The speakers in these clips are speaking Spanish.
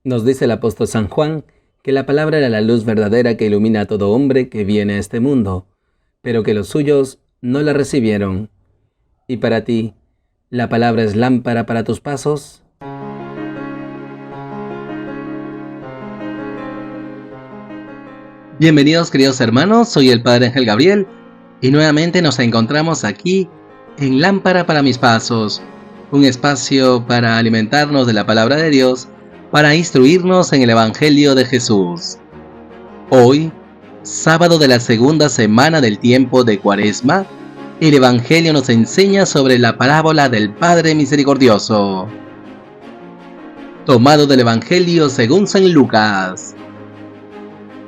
Nos dice el apóstol San Juan que la palabra era la luz verdadera que ilumina a todo hombre que viene a este mundo, pero que los suyos no la recibieron. ¿Y para ti, la palabra es lámpara para tus pasos? Bienvenidos, queridos hermanos, soy el Padre Ángel Gabriel y nuevamente nos encontramos aquí en Lámpara para mis pasos, un espacio para alimentarnos de la palabra de Dios, para instruirnos en el Evangelio de Jesús. Hoy, sábado de la segunda semana del tiempo de Cuaresma, el Evangelio nos enseña sobre la parábola del Padre Misericordioso. Tomado del Evangelio según San Lucas.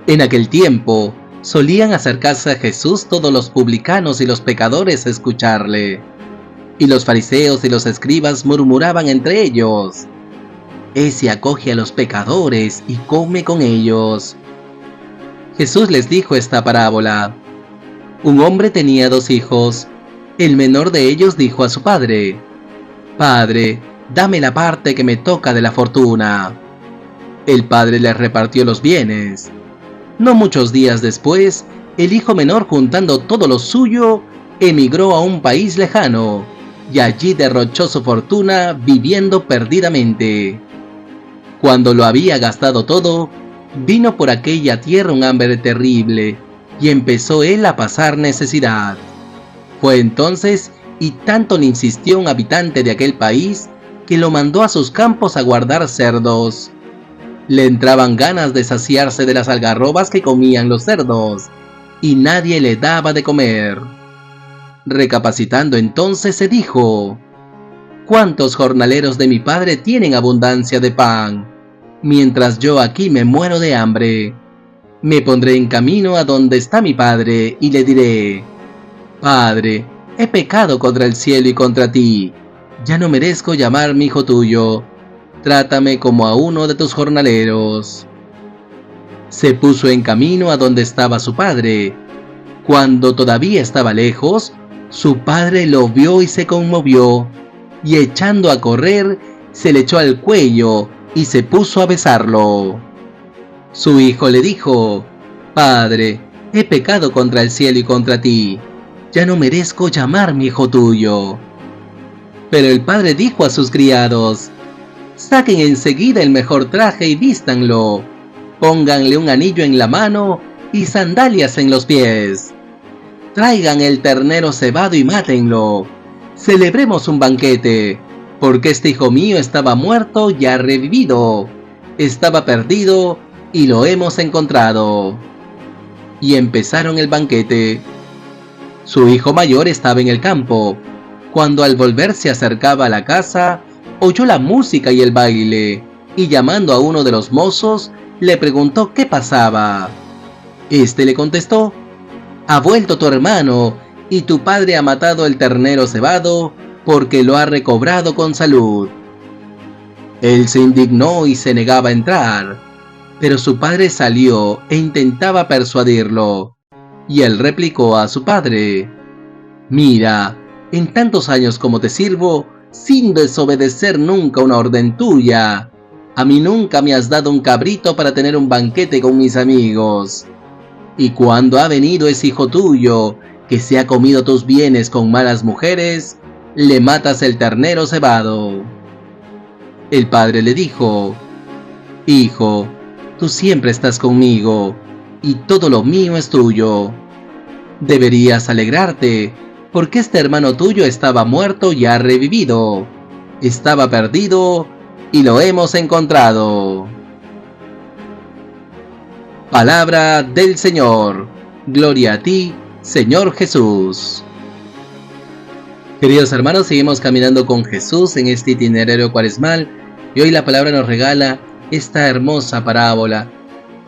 En aquel tiempo, solían acercarse a Jesús todos los publicanos y los pecadores a escucharle. Y los fariseos y los escribas murmuraban entre ellos: «Ese acoge a los pecadores y come con ellos». Jesús les dijo esta parábola. Un hombre tenía 2 hijos. El menor de ellos dijo a su padre: «Padre, dame la parte que me toca de la fortuna». El padre le repartió los bienes. No muchos días después, el hijo menor, juntando todo lo suyo, emigró a un país lejano, y allí derrochó su fortuna viviendo perdidamente. Cuando lo había gastado todo, vino por aquella tierra un hambre terrible, y empezó él a pasar necesidad. Fue entonces, y tanto le insistió un habitante de aquel país, que lo mandó a sus campos a guardar cerdos. Le entraban ganas de saciarse de las algarrobas que comían los cerdos, y nadie le daba de comer. Recapacitando entonces se dijo: «¿Cuántos jornaleros de mi padre tienen abundancia de pan, mientras yo aquí me muero de hambre? Me pondré en camino a donde está mi padre y le diré: Padre, he pecado contra el cielo y contra ti, ya no merezco llamarme hijo tuyo. Trátame como a uno de tus jornaleros». Se puso en camino a donde estaba su padre. Cuando todavía estaba lejos, su padre lo vio y se conmovió, y echando a correr, se le echó al cuello y se puso a besarlo. Su hijo le dijo: «Padre, he pecado contra el cielo y contra ti, ya no merezco llamarme hijo tuyo». Pero el padre dijo a sus criados: «Saquen enseguida el mejor traje y vístanlo, pónganle un anillo en la mano y sandalias en los pies. Traigan el ternero cebado y mátenlo. Celebremos un banquete, porque este hijo mío estaba muerto y ha revivido, estaba perdido y lo hemos encontrado». Y empezaron el banquete. Su hijo mayor estaba en el campo. Cuando al volver se acercaba a la casa, oyó la música y el baile, y llamando a uno de los mozos, le preguntó qué pasaba. Este le contestó: «Ha vuelto tu hermano, y tu padre ha matado el ternero cebado, porque lo ha recobrado con salud». Él se indignó y se negaba a entrar, pero su padre salió e intentaba persuadirlo, y él replicó a su padre: «Mira, en tantos años como te sirvo, sin desobedecer nunca una orden tuya, a mí nunca me has dado un cabrito para tener un banquete con mis amigos. Y cuando ha venido ese hijo tuyo, que se ha comido tus bienes con malas mujeres, le matas el ternero cebado». El padre le dijo: «Hijo, tú siempre estás conmigo, y todo lo mío es tuyo. Deberías alegrarte, porque este hermano tuyo estaba muerto y ha revivido, estaba perdido y lo hemos encontrado». Palabra del Señor. Gloria a ti, Señor Jesús. Queridos hermanos, seguimos caminando con Jesús en este itinerario cuaresmal, y hoy la palabra nos regala esta hermosa parábola,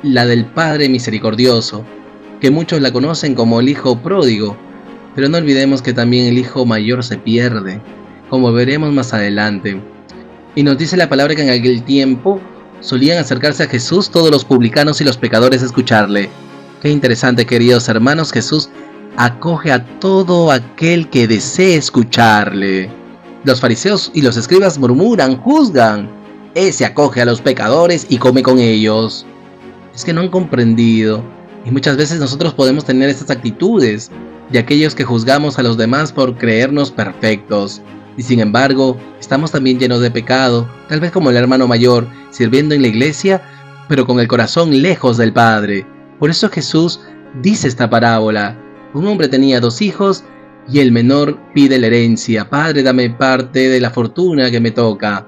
la del Padre Misericordioso, que muchos la conocen como el Hijo Pródigo, pero no olvidemos que también el hijo mayor se pierde, como veremos más adelante. Y nos dice la palabra que en aquel tiempo solían acercarse a Jesús todos los publicanos y los pecadores a escucharle. Qué interesante, queridos hermanos, Jesús acoge a todo aquel que desee escucharle. Los fariseos y los escribas murmuran, juzgan, ese acoge a los pecadores y come con ellos. Es que no han comprendido, y muchas veces nosotros podemos tener estas actitudes de aquellos que juzgamos a los demás por creernos perfectos, y sin embargo estamos también llenos de pecado, tal vez como el hermano mayor, sirviendo en la iglesia, pero con el corazón lejos del Padre. Por eso Jesús dice esta parábola: un hombre tenía 2 hijos, y el menor pide la herencia: Padre, dame parte de la fortuna que me toca.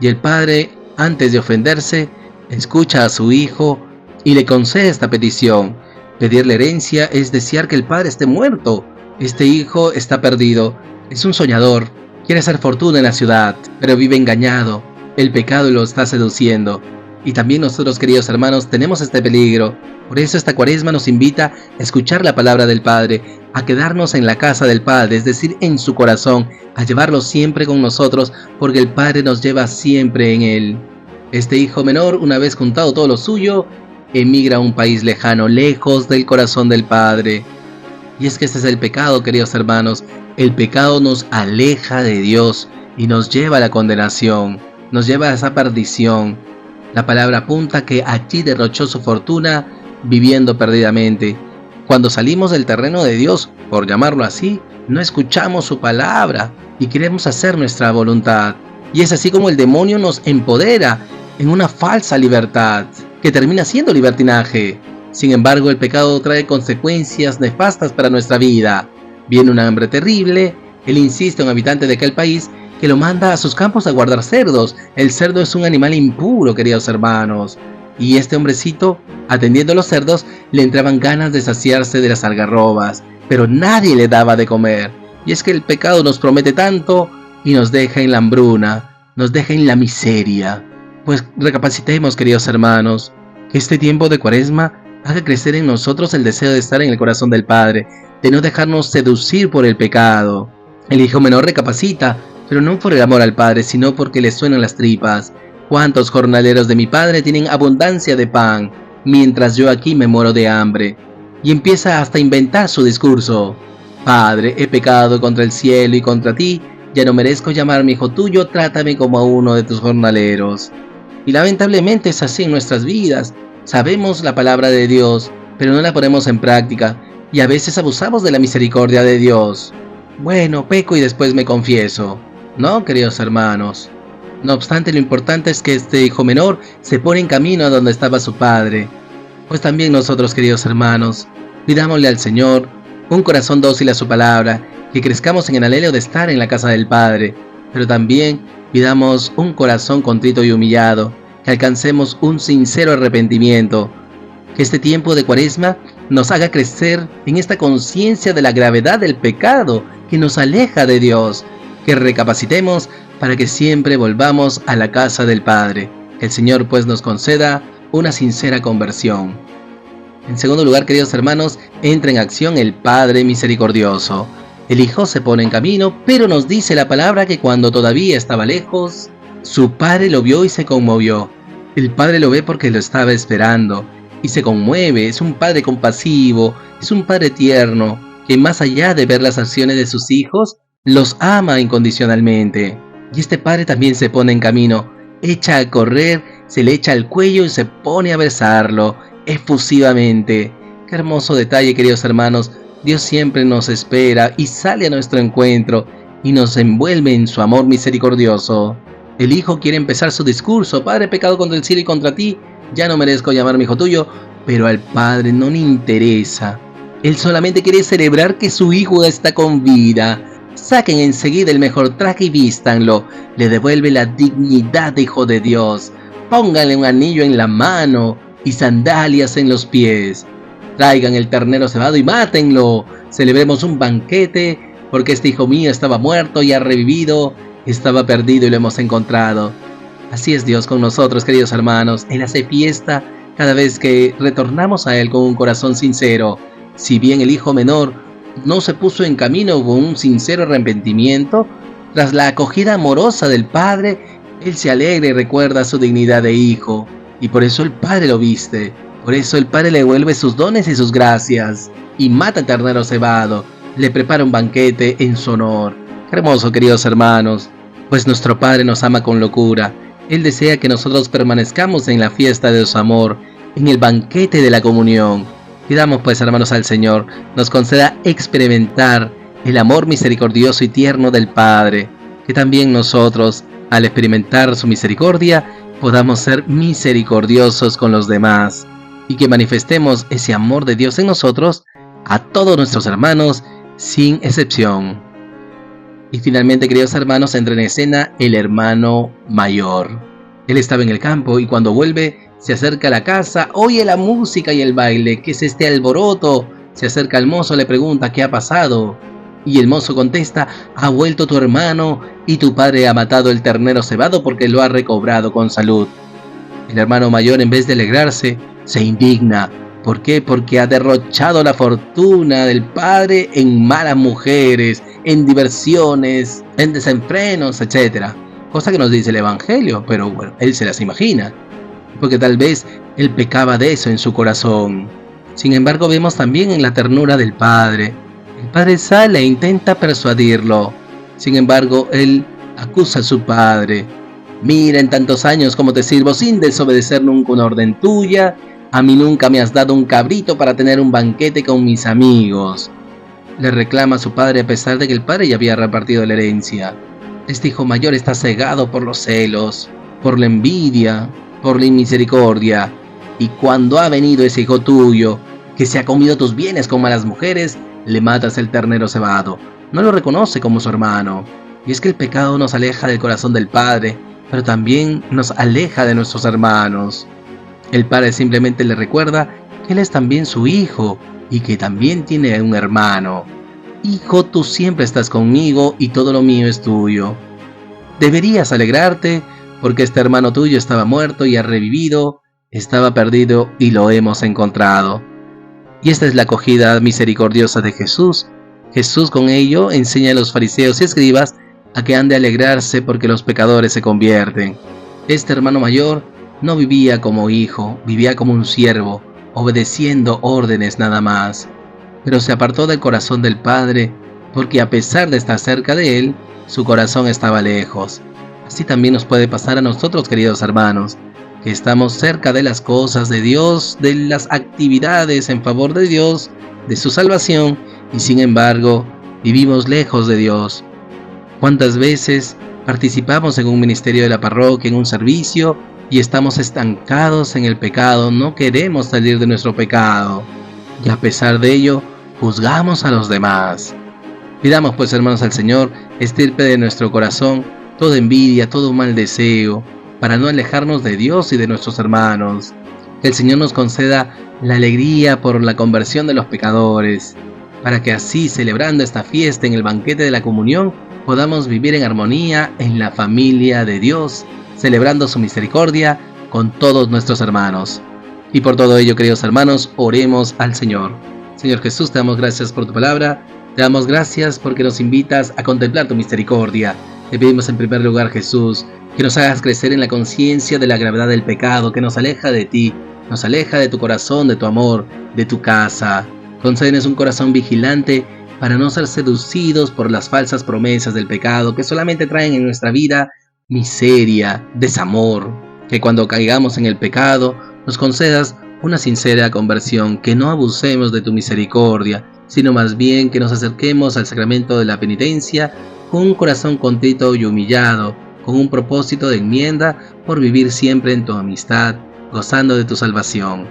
Y el padre, antes de ofenderse, escucha a su hijo y le concede esta petición. Pedir la herencia es desear que el padre esté muerto. Este hijo está perdido, es un soñador, quiere hacer fortuna en la ciudad, pero vive engañado. El pecado lo está seduciendo. Y también nosotros, queridos hermanos, tenemos este peligro. Por eso esta Cuaresma nos invita a escuchar la palabra del Padre, a quedarnos en la casa del Padre, es decir, en su corazón, a llevarlo siempre con nosotros, porque el Padre nos lleva siempre en él. Este hijo menor, una vez juntado todo lo suyo, emigra a un país lejano, lejos del corazón del Padre. Y es que este es el pecado, queridos hermanos. El pecado nos aleja de Dios y nos lleva a la condenación, nos lleva a esa perdición. La palabra apunta que allí derrochó su fortuna viviendo perdidamente. Cuando salimos del terreno de Dios, por llamarlo así, no escuchamos su palabra y queremos hacer nuestra voluntad. Y es así como el demonio nos empodera en una falsa libertad, que termina siendo libertinaje. Sin embargo, el pecado trae consecuencias nefastas para nuestra vida. Viene un hambre terrible, él insiste a un habitante de aquel país que lo manda a sus campos a guardar cerdos. El cerdo es un animal impuro, queridos hermanos. Y este hombrecito, atendiendo a los cerdos, le entraban ganas de saciarse de las algarrobas, pero nadie le daba de comer. Y es que el pecado nos promete tanto y nos deja en la hambruna, nos deja en la miseria. Pues recapacitemos, queridos hermanos, que este tiempo de Cuaresma haga crecer en nosotros el deseo de estar en el corazón del Padre, de no dejarnos seducir por el pecado. El hijo menor recapacita, pero no por el amor al Padre, sino porque le suenan las tripas. ¿Cuántos jornaleros de mi Padre tienen abundancia de pan, mientras yo aquí me muero de hambre? Y empieza hasta a inventar su discurso. Padre, he pecado contra el cielo y contra ti, ya no merezco llamarme hijo tuyo, trátame como a uno de tus jornaleros. Y lamentablemente es así en nuestras vidas. Sabemos la palabra de Dios, pero no la ponemos en práctica, y a veces abusamos de la misericordia de Dios. Bueno, peco y después me confieso. No, queridos hermanos. No obstante, lo importante es que este hijo menor se pone en camino a donde estaba su padre. Pues también nosotros, queridos hermanos, pidámosle al Señor un corazón dócil a su palabra, que crezcamos en el anhelo de estar en la casa del Padre, pero también pidamos un corazón contrito y humillado, que alcancemos un sincero arrepentimiento, que este tiempo de Cuaresma nos haga crecer en esta conciencia de la gravedad del pecado que nos aleja de Dios, que recapacitemos para que siempre volvamos a la casa del Padre. Que el Señor pues nos conceda una sincera conversión. En segundo lugar, queridos hermanos, entra en acción el Padre misericordioso. El Hijo se pone en camino, pero nos dice la palabra que cuando todavía estaba lejos, su Padre lo vio y se conmovió. El Padre lo ve porque lo estaba esperando y se conmueve. Es un Padre compasivo, es un Padre tierno, que más allá de ver las acciones de sus hijos, los ama incondicionalmente. Y este Padre también se pone en camino, echa a correr, se le echa al cuello y se pone a besarlo efusivamente. Qué hermoso detalle, queridos hermanos. Dios siempre nos espera y sale a nuestro encuentro y nos envuelve en su amor misericordioso. El Hijo quiere empezar su discurso: Padre, he pecado contra el cielo y contra ti, ya no merezco llamarme hijo tuyo. Pero al Padre no le interesa. Él solamente quiere celebrar que su Hijo está con vida. Saquen enseguida el mejor traje y vístanlo. Le devuelve la dignidad de hijo de Dios. Pónganle un anillo en la mano y sandalias en los pies. Traigan el ternero cebado y mátenlo. Celebremos un banquete, porque este hijo mío estaba muerto y ha revivido, estaba perdido y lo hemos encontrado. Así es Dios con nosotros, queridos hermanos. Él hace fiesta cada vez que retornamos a Él con un corazón sincero. Si bien el hijo menor no se puso en camino con un sincero arrepentimiento, tras la acogida amorosa del Padre, Él se alegra y recuerda su dignidad de hijo. Y por eso el Padre lo viste. Por eso el Padre le devuelve sus dones y sus gracias, y mata al ternero cebado, le prepara un banquete en su honor. Qué hermoso, queridos hermanos, pues nuestro Padre nos ama con locura. Él desea que nosotros permanezcamos en la fiesta de su amor, en el banquete de la comunión. Pidamos pues, hermanos, al Señor nos conceda experimentar el amor misericordioso y tierno del Padre, que también nosotros, al experimentar su misericordia, podamos ser misericordiosos con los demás y que manifestemos ese amor de Dios en nosotros a todos nuestros hermanos, sin excepción. Y finalmente, queridos hermanos, entra en escena el hermano mayor. Él estaba en el campo y cuando vuelve se acerca a la casa, oye la música y el baile. ¿Qué es este alboroto? Se acerca al mozo, le pregunta ¿qué ha pasado? Y el mozo contesta: ha vuelto tu hermano y tu padre ha matado el ternero cebado porque lo ha recobrado con salud. El hermano mayor, en vez de alegrarse, se indigna. ¿Por qué? Porque ha derrochado la fortuna del padre en malas mujeres, en diversiones, en desenfrenos, etc. Cosa que nos dice el Evangelio, pero bueno, él se las imagina, porque tal vez él pecaba de eso en su corazón. Sin embargo, vemos también en la ternura del padre. El padre sale e intenta persuadirlo. Sin embargo, él acusa a su padre. Mira, en tantos años como te sirvo sin desobedecer nunca una orden tuya, a mí nunca me has dado un cabrito para tener un banquete con mis amigos. Le reclama a su padre a pesar de que el padre ya había repartido la herencia. Este hijo mayor está cegado por los celos, por la envidia, por la inmisericordia. Y cuando ha venido ese hijo tuyo, que se ha comido tus bienes con malas mujeres, le matas el ternero cebado. No lo reconoce como su hermano. Y es que el pecado nos aleja del corazón del Padre, pero también nos aleja de nuestros hermanos. El Padre simplemente le recuerda que Él es también su hijo y que también tiene un hermano. Hijo, tú siempre estás conmigo y todo lo mío es tuyo. Deberías alegrarte porque este hermano tuyo estaba muerto y ha revivido, estaba perdido y lo hemos encontrado. Y esta es la acogida misericordiosa de Jesús. Jesús con ello enseña a los fariseos y escribas a que han de alegrarse porque los pecadores se convierten. Este hermano mayor no vivía como hijo, vivía como un siervo, obedeciendo órdenes nada más. Pero se apartó del corazón del Padre, porque a pesar de estar cerca de Él, su corazón estaba lejos. Así también nos puede pasar a nosotros, queridos hermanos, que estamos cerca de las cosas de Dios, de las actividades en favor de Dios, de su salvación, y sin embargo, vivimos lejos de Dios. ¿Cuántas veces participamos en un ministerio de la parroquia, en un servicio, y estamos estancados en el pecado, no queremos salir de nuestro pecado, y a pesar de ello, juzgamos a los demás? Pidamos pues, hermanos, al Señor, estirpe de nuestro corazón toda envidia, todo mal deseo, para no alejarnos de Dios y de nuestros hermanos. Que el Señor nos conceda la alegría por la conversión de los pecadores, para que así, celebrando esta fiesta en el banquete de la comunión, podamos vivir en armonía en la familia de Dios, celebrando su misericordia con todos nuestros hermanos. Y por todo ello, queridos hermanos, oremos al Señor. Señor Jesús, te damos gracias por tu palabra, te damos gracias porque nos invitas a contemplar tu misericordia. Te pedimos en primer lugar, Jesús, que nos hagas crecer en la conciencia de la gravedad del pecado que nos aleja de ti, nos aleja de tu corazón, de tu amor, de tu casa. Concédenos un corazón vigilante para no ser seducidos por las falsas promesas del pecado que solamente traen en nuestra vida miseria, desamor. Que cuando caigamos en el pecado nos concedas una sincera conversión, que no abusemos de tu misericordia, sino más bien que nos acerquemos al sacramento de la penitencia con un corazón contrito y humillado, con un propósito de enmienda por vivir siempre en tu amistad, gozando de tu salvación.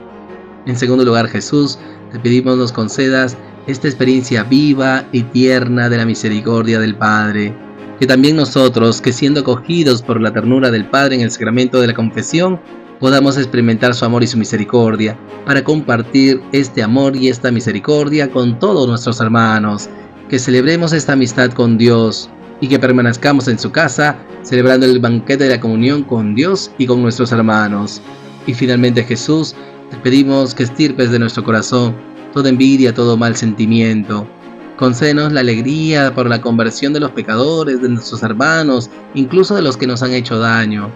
En segundo lugar, Jesús, te pedimos nos concedas esta experiencia viva y tierna de la misericordia del Padre, que también nosotros, que siendo acogidos por la ternura del Padre en el sacramento de la confesión, podamos experimentar su amor y su misericordia, para compartir este amor y esta misericordia con todos nuestros hermanos, que celebremos esta amistad con Dios y que permanezcamos en su casa, celebrando el banquete de la comunión con Dios y con nuestros hermanos. Y finalmente, Jesús, te pedimos que estirpes de nuestro corazón toda envidia, todo mal sentimiento. Concédenos la alegría por la conversión de los pecadores, de nuestros hermanos, incluso de los que nos han hecho daño.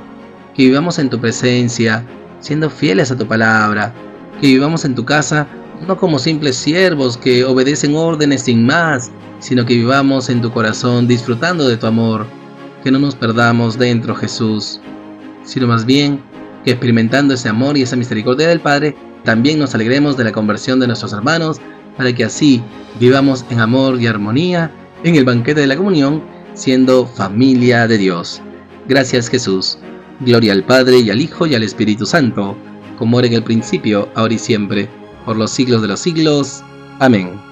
Que vivamos en tu presencia, siendo fieles a tu palabra. Que vivamos en tu casa, no como simples siervos que obedecen órdenes sin más, sino que vivamos en tu corazón, disfrutando de tu amor. Que no nos perdamos dentro, Jesús. sino más bien que experimentando ese amor y esa misericordia del Padre, también nos alegremos de la conversión de nuestros hermanos, para que así vivamos en amor y armonía en el banquete de la comunión, siendo familia de Dios. Gracias, Jesús. Gloria al Padre, y al Hijo, y al Espíritu Santo, como era en el principio, ahora y siempre, por los siglos de los siglos. Amén.